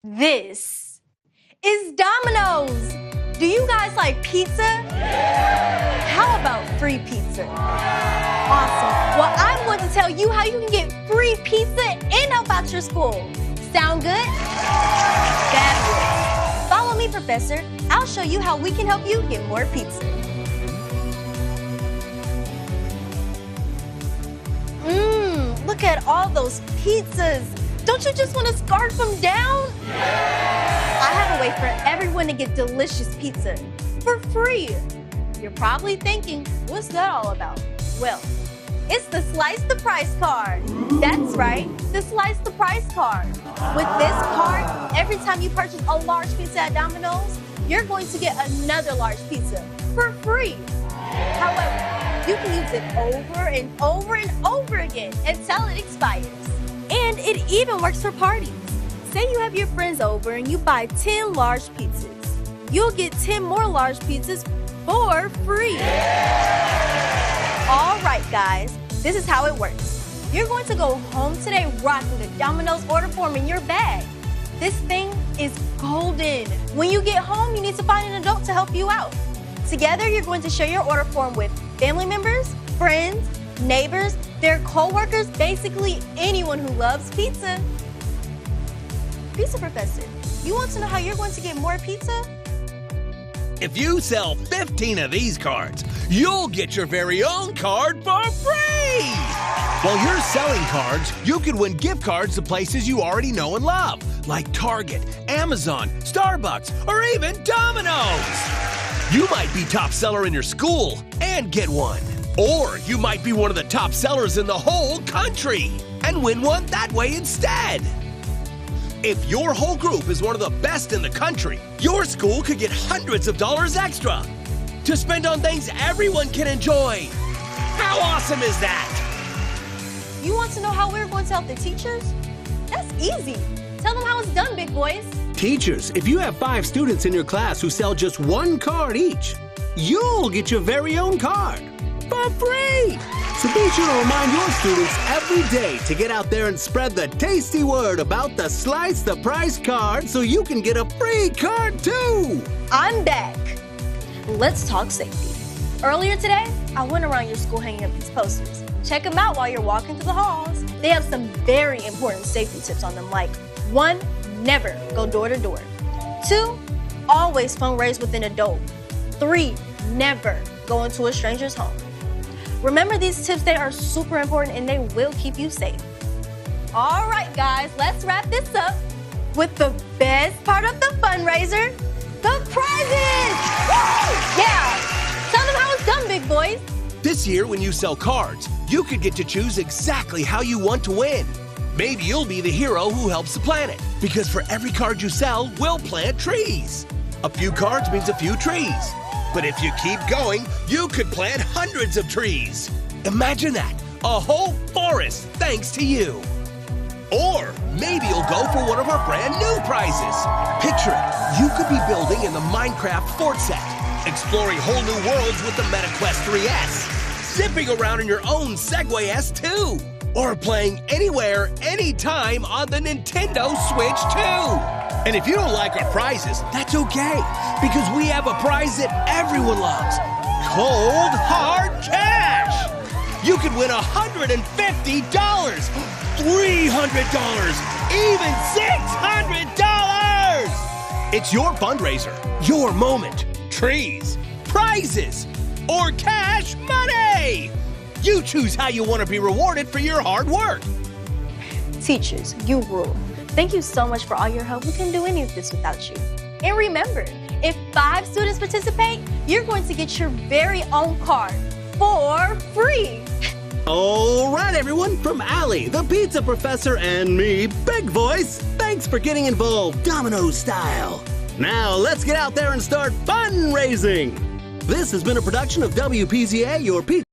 This is Domino's. Do you guys like pizza? How about free pizza? Awesome. Well, I'm going to tell you how you can get free pizza and help out your school. Sound good? Fabulous. Follow me, Professor. I'll show you how we can help you get more pizza. Look at all those pizzas. Don't you just want to scarf them down? I have a way for everyone to get delicious pizza for free. You're probably thinking, what's that all about? Well, it's the Slice the Price card. That's right, the Slice the Price card. With this card, every time you purchase a large pizza at Domino's, you're going to get another large pizza for free. However, you can use it over and over and over again until it expires. And it even works for parties. Say you have your friends over and you buy 10 large pizzas. You'll get 10 more large pizzas for free. All right, guys, this is how it works. You're going to go home today rocking the Domino's order form in your bag. This thing is golden. When you get home, you need to find an adult to help you out. Together, you're going to share your order form with family members, friends, neighbors, their co-workers, basically anyone who loves pizza. Pizza Professor, you want to know how you're going to get more pizza? If you sell 15 of these cards, you'll get your very own card for free! While you're selling cards, you can win gift cards to places you already know and love, like Target, Amazon, Starbucks, or even Domino's. You might be top seller in your school and get one. Or you might be one of the top sellers in the whole country and win one that way instead. If your whole group is one of the best in the country, your school could get hundreds of dollars extra to spend on things everyone can enjoy. How awesome is that? You want to know how we're going to help the teachers? That's easy. Tell them how it's done, big boys. Teachers, if you have 5 students in your class who sell just 1 card each, you'll get your very own card for free. So be sure to remind your students every day to get out there and spread the tasty word about the Slice the Price card so you can get a free card too. I'm back. Let's talk safety. Earlier today, I went around your school hanging up these posters. Check them out while you're walking through the halls. They have some very important safety tips on them, like 1, never go door to door. 2, always fundraise with an adult. 3, never go into a stranger's home. Remember these tips, they are super important and they will keep you safe. All right, guys, let's wrap this up with the best part of the fundraiser, the prizes! Woo! Yeah! Tell them how it's done, big boys. This year, when you sell cards, you could get to choose exactly how you want to win. Maybe you'll be the hero who helps the planet, because for every card you sell, we'll plant trees. A few cards means a few trees. But if you keep going, you could plant hundreds of trees. Imagine that, a whole forest thanks to you. Or maybe you'll go for one of our brand new prizes. Picture it, you could be building in the Minecraft fort set, exploring whole new worlds with the MetaQuest 3S, zipping around in your own Segway S2, or playing anywhere, anytime on the Nintendo Switch 2. And if you don't like our prizes, that's okay, because we have a prize that everyone loves, cold, hard cash. You could win $150, $300, even $600. It's your fundraiser, your moment, trees, prizes, or cash money. You choose how you want to be rewarded for your hard work. Teachers, you rule. Thank you so much for all your help. We couldn't do any of this without you. And remember, if 5 students participate, you're going to get your very own card for free. All right, everyone, from Allie, the Pizza Professor, and me, Big Voice, thanks for getting involved Domino style. Now, let's get out there and start fundraising. This has been a production of WPZA, your pizza.